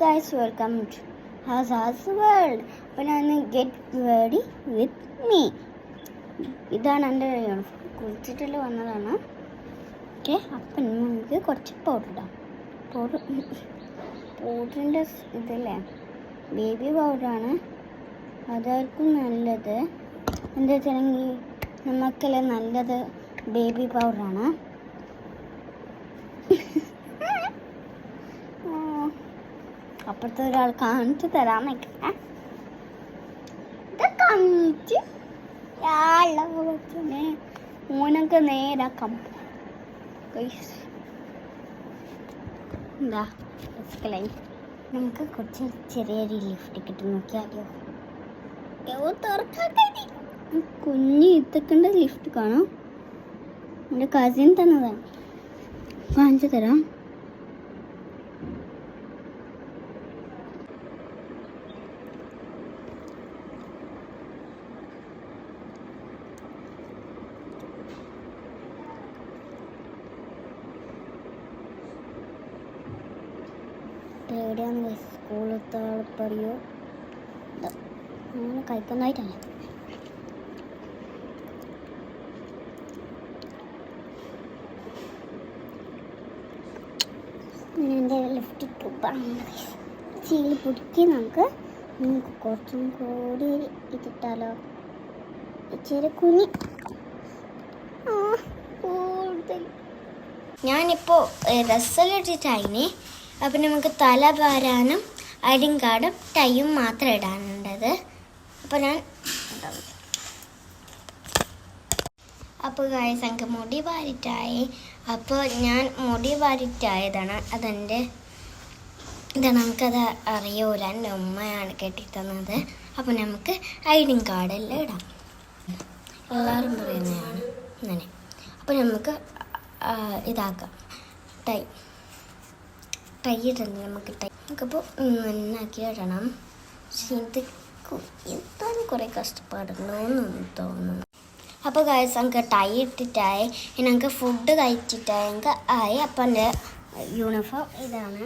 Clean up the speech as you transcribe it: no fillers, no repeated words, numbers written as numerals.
Guys, welcome to Hazard's World. അപ്പോൾ ഞാൻ get ready with me. ഇതാണ് എൻ്റെ യൂണിഫോം. കുളിച്ചിട്ടുള്ള വന്നതാണ്. ഓക്കെ, അപ്പം നമുക്ക് കുറച്ച് പൗഡർ ഇടാം. പൗഡറിൻ്റെ ഇതല്ലേ ബേബി പൗഡറാണ്, അതായിരിക്കും നല്ലത്. എന്താ വെച്ചിട്ടുണ്ടെങ്കിൽ നമുക്കെല്ലാം നല്ലത് ബേബി പൗഡറാണ്. അപ്പുറത്തെ ഒരാൾ കാണിച്ചു തരാമെന്നൊക്കെ കാണിച്ച് മോനൊക്കെ നേരാക്കാം. എന്താ നമുക്ക് കുറച്ച് ചെറിയൊരു ലിഫ്റ്റ് കിട്ടും. നോക്കിയാലോ, കുഞ്ഞ് ഇത്തക്കേണ്ട ലിഫ്റ്റ് കാണാം. എൻ്റെ കസിൻ തന്നതാണ്, കാണിച്ചു തരാം. എവിടെയാണ് സ്കൂളത്തെ പറയോ, അങ്ങനെ കഴിക്കുന്നതായിട്ടാണ്. എൻ്റെ ലിഫ്റ്റ് ട്യൂബാണ്. ചീല് പൊടിക്ക് നമുക്ക് കുറച്ചും കൂടി ഇതിട്ടാലോ. ഇച്ചിരി കുഞ്ഞി കൂടുതൽ ഞാനിപ്പോൾ ഡ്രസ്സെല്ലാം അപ്പം നമുക്ക് തല വാരാനും ഐഡിങ് കാർഡും ടൈയും മാത്രം ഇടാനുണ്ടത്. അപ്പോൾ ഞാൻ ഗായ്സ് എനിക്ക് മുടി വാരിട്ടായി. അപ്പോൾ ഞാൻ മുടി വാരിട്ടായതാണ്. അതെൻ്റെ ഇതാണ്, നമുക്കത് അറിയൂല, എൻ്റെ ഉമ്മയാണ് കെട്ടിത്തന്നത്. അപ്പോൾ നമുക്ക് ഐഡിങ് കാർഡെല്ലാം ഇടാം. എല്ലാവരും പറയുന്നതാണ് അങ്ങനെ. അപ്പോൾ നമുക്ക് ഇതാക്കാം, ടൈ ഇടണം. നമുക്കപ്പോൾ നന്നാക്കി ഇടണം. പക്ഷെ ഇത് എന്താണ് കുറേ കഷ്ടപ്പാടുണ്ടോയെന്നൊന്നും തോന്നുന്നു. അപ്പോൾ ഗായ്സ് നമുക്ക് ടൈ ഇട്ടിട്ടായി, ഞങ്ങൾക്ക് ഫുഡ് കഴിച്ചിട്ടായി ആയി. അപ്പം എൻ്റെ യൂണിഫോം ഇതാണ്.